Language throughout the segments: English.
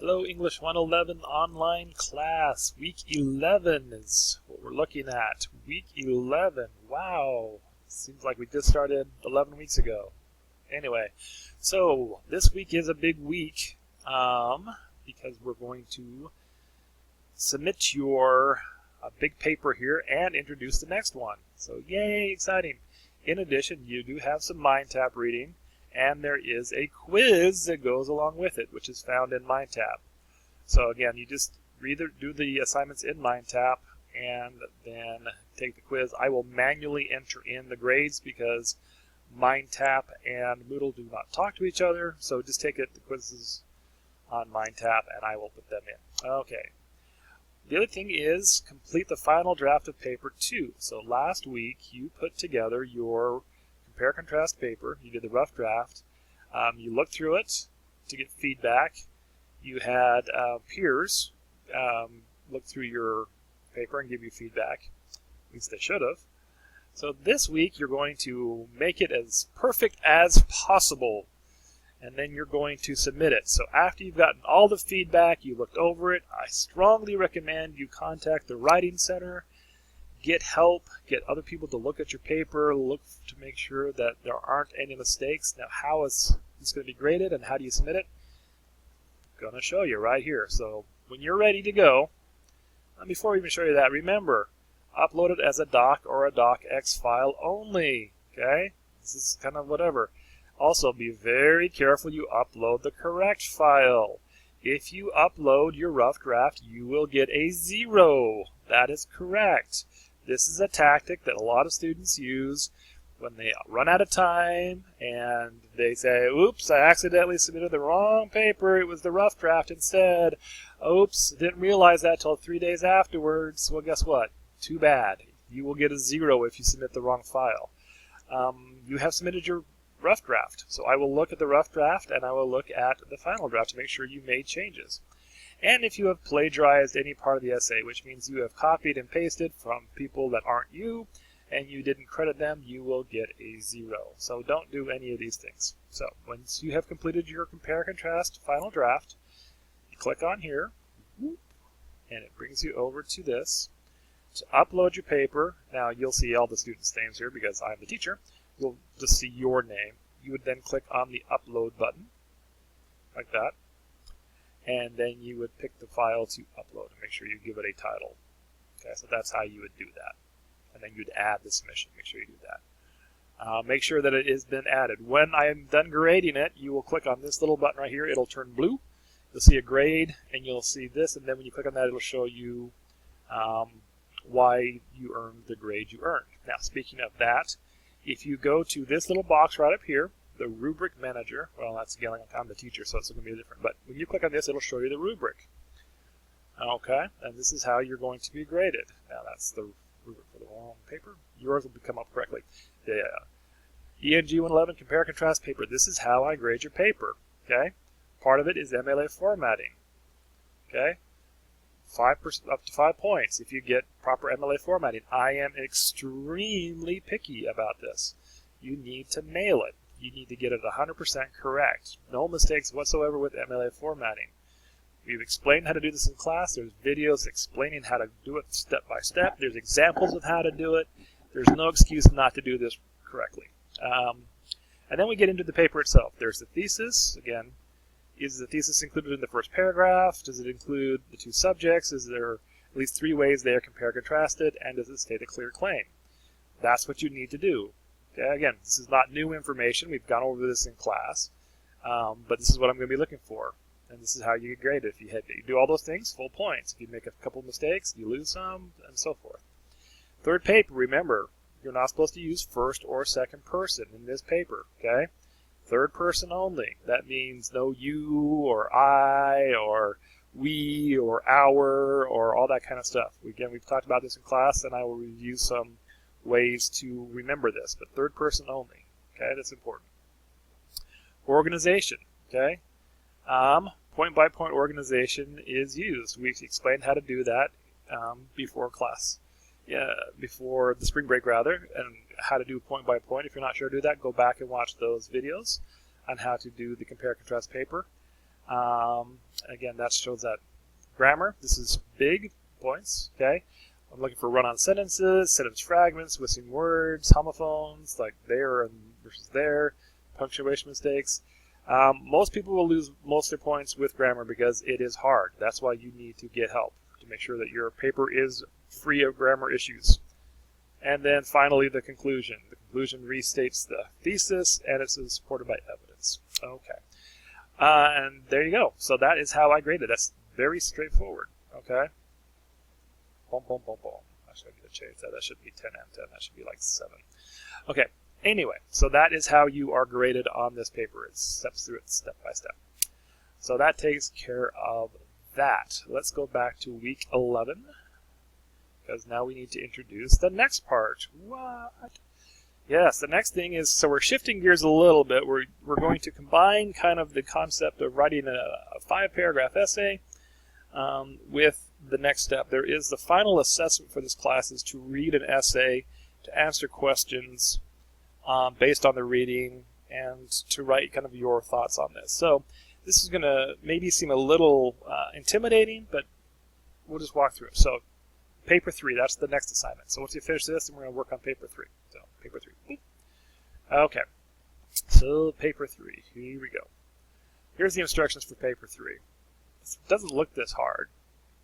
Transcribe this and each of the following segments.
Hello, English 111 online class. Week 11 is what we're looking at. Week 11. Wow. Seems like we just started 11 weeks ago. Anyway, so this week is a big week because we're going to submit your big paper here and introduce the next one. So yay, exciting. In addition, you do have some MindTap reading. And there is a quiz that goes along with it, which is found in MindTap. So again, you just do the assignments in MindTap and then take the quiz. I will manually enter in the grades because MindTap and Moodle do not talk to each other. So just take the quizzes on MindTap and I will put them in. Okay. The other thing is complete the final draft of paper 2. So last week you put together your compare-contrast paper. You did the rough draft. You looked through it to get feedback. You had peers look through your paper and give you feedback. At least they should have. So this week you're going to make it as perfect as possible. And then you're going to submit it. So after you've gotten all the feedback, you looked over it, I strongly recommend you contact the Writing Center. Get help, get other people to look at your paper, look to make sure that there aren't any mistakes. Now, how is this going to be graded and how do you submit it? I'm going to show you right here. So when you're ready to go, before we even show you that, remember, upload it as a doc or a docx file only. Okay? This is kind of whatever. Also, be very careful you upload the correct file. If you upload your rough draft, you will get a 0. That is correct. This is a tactic that a lot of students use when they run out of time and they say, oops, I accidentally submitted the wrong paper. It was the rough draft instead. Oops, didn't realize that till 3 days afterwards. Well, guess what? Too bad. You will get a 0 if you submit the wrong file. You have submitted your rough draft. So I will look at the rough draft and I will look at the final draft to make sure you made changes. And if you have plagiarized any part of the essay, which means you have copied and pasted from people that aren't you, and you didn't credit them, you will get a 0. So don't do any of these things. So once you have completed your compare-contrast final draft, you click on here, and it brings you over to this. To upload your paper, now you'll see all the students' names here because I'm the teacher. You'll just see your name. You would then click on the upload button, like that. And then you would pick the file to upload and make sure you give it a title. Okay, so that's how you would do that. And then you'd add the submission. Make sure you do that. Make sure that it has been added. When I am done grading it, you will click on this little button right here. It'll turn blue. You'll see a grade, and you'll see this. And then when you click on that, it'll show you why you earned the grade you earned. Now, speaking of that, if you go to this little box right up here, the rubric manager, well, that's again, I'm the teacher, so it's going to be different. But when you click on this, it'll show you the rubric. Okay, and this is how you're going to be graded. Now, that's the rubric for the wrong paper. Yours will come up correctly. The ENG 111 compare-contrast paper. This is how I grade your paper. Okay, part of it is MLA formatting. Okay, 5% up to 5 points if you get proper MLA formatting. I am extremely picky about this. You need to nail it. You need to get it 100% correct. No mistakes whatsoever with MLA formatting. We've explained how to do this in class. There's videos explaining how to do it step by step. There's examples of how to do it. There's no excuse not to do this correctly. And then we get into the paper itself. There's the thesis. Again, is the thesis included in the first paragraph? Does it include the 2 subjects? Is there at least 3 ways they are compare-contrasted? And does it state a clear claim? That's what you need to do. Okay, again, this is not new information. We've gone over this in class. But this is what I'm going to be looking for. And this is how you get graded. If you do all those things, full points. If you make a couple mistakes, you lose some, and so forth. Third paper, remember, you're not supposed to use first or second person in this paper. Okay? Third person only. That means no you or I or we or our or all that kind of stuff. Again, we've talked about this in class, and I will review some ways to remember this, but third person only. Okay, that's important. Organization. Okay, point-by-point organization is used. We explained how to do that before class, before the spring break rather, and how to do point-by-point. If you're not sure to do that, go back and watch those videos on how to do the compare-contrast paper. Again, that shows that grammar. This is big points. Okay, I'm looking for run-on sentences, sentence fragments, missing words, homophones like there and versus there, punctuation mistakes. Most people will lose most of their points with grammar because it is hard. That's why you need to get help to make sure that your paper is free of grammar issues. And then finally, the conclusion. The conclusion restates the thesis, and it's supported by evidence. Okay. And there you go. So that is how I graded. That's very straightforward. Okay. Boom, boom, boom, boom. Actually, I need to change that. That should be 10 and 10. That should be like 7. Okay. Anyway, so that is how you are graded on this paper. It steps through it step by step. So that takes care of that. Let's go back to week 11. Because now we need to introduce the next part. What? Yes, the next thing is, so we're shifting gears a little bit. We're going to combine kind of the concept of writing a 5-paragraph essay with the next step. There is the final assessment for this class is to read an essay, to answer questions based on the reading, and to write kind of your thoughts on this. So this is going to maybe seem a little intimidating, but we'll just walk through it. So paper 3, that's the next assignment. So once you finish this, then we're going to work on paper 3. So paper 3. Okay. So paper 3, here we go. Here's the instructions for paper 3. It doesn't look this hard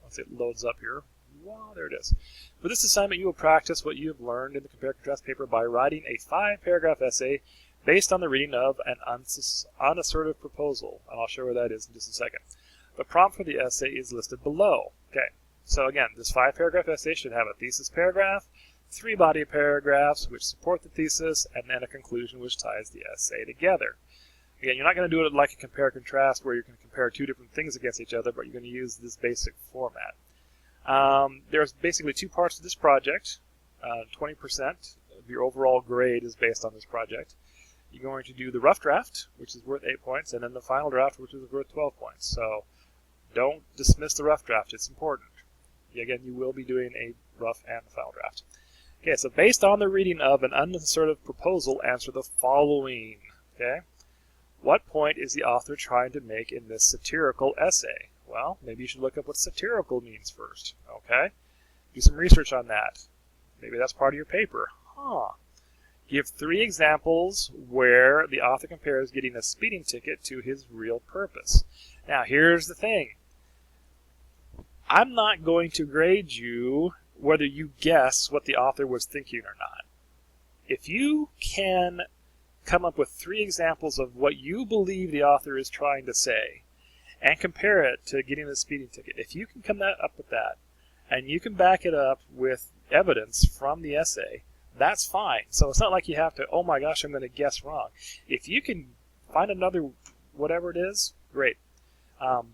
once it loads up here. Wow, there it is. For this assignment, you will practice what you have learned in the compare contrast paper by writing a 5-paragraph essay based on the reading of an unassertive proposal. And I'll show where that is in just a second. The prompt for the essay is listed below. Okay. So again, this 5-paragraph essay should have a thesis paragraph, 3 body paragraphs which support the thesis, and then a conclusion which ties the essay together. Again, you're not going to do it like a compare-contrast where you can compare 2 different things against each other, but you're going to use this basic format. There's basically 2 parts to this project. 20% of your overall grade is based on this project. You're going to do the rough draft, which is worth 8 points, and then the final draft, which is worth 12 points. So don't dismiss the rough draft. It's important. Again, you will be doing a rough and a final draft. Okay, so based on the reading of an unassertive proposal, answer the following. Okay, what point is the author trying to make in this satirical essay? Well, maybe you should look up what satirical means first. Okay, do some research on that. Maybe that's part of your paper. Give 3 examples where the author compares getting a speeding ticket to his real purpose. Now, here's the thing. I'm not going to grade you whether you guess what the author was thinking or not. If you can come up with 3 examples of what you believe the author is trying to say and compare it to getting a speeding ticket, if you can come up with that and you can back it up with evidence from the essay, that's fine. So it's not like you have to, oh my gosh, I'm going to guess wrong. If you can find another whatever it is, great.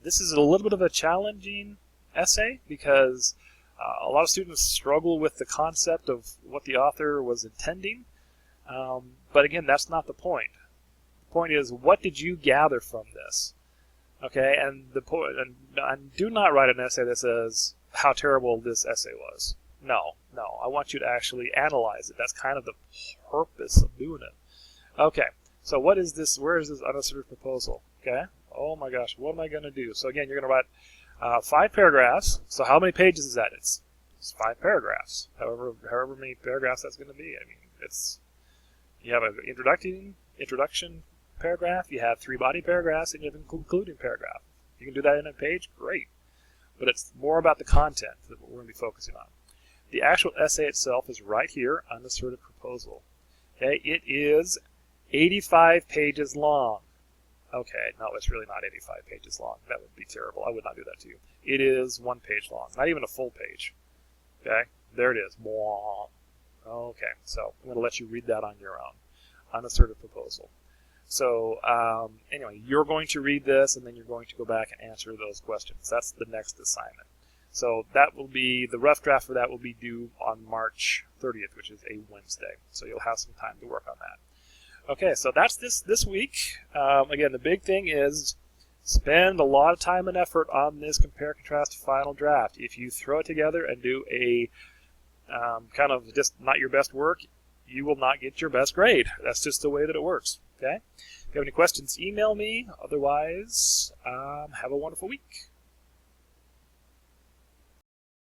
This is a little bit of a challenging essay because a lot of students struggle with the concept of what the author was intending. But again, that's not the point. The point is, what did you gather from this? Okay, and the point, and do not write an essay that says how terrible this essay was. No, I want you to actually analyze it. That's kind of the purpose of doing it. Okay, so what is this? Where is this unassertive proposal? Okay, oh my gosh, what am I going to do? So again, you're going to write 5 paragraphs. So how many pages is that? It's 5 paragraphs. However many paragraphs that's going to be. I mean, you have an introduction paragraph, you have 3 body paragraphs, and you have a concluding paragraph. You can do that in a page, great. But it's more about the content that we're going to be focusing on. The actual essay itself is right here on the assertive proposal. Okay, it is 85 pages long. Okay, no, it's really not 85 pages long. That would be terrible. I would not do that to you. It is 1 page long, not even a full page. Okay, there it is. Okay, so I'm going to let you read that on your own. Unassertive proposal. So anyway, you're going to read this, and then you're going to go back and answer those questions. That's the next assignment. So that will be, the rough draft for that will be due on March 30th, which is a Wednesday. So you'll have some time to work on that. Okay, so that's this week. Again, the big thing is spend a lot of time and effort on this compare contrast final draft. If you throw it together and do a kind of just not your best work, you will not get your best grade. That's just the way that it works. Okay. If you have any questions, email me. Otherwise, have a wonderful week.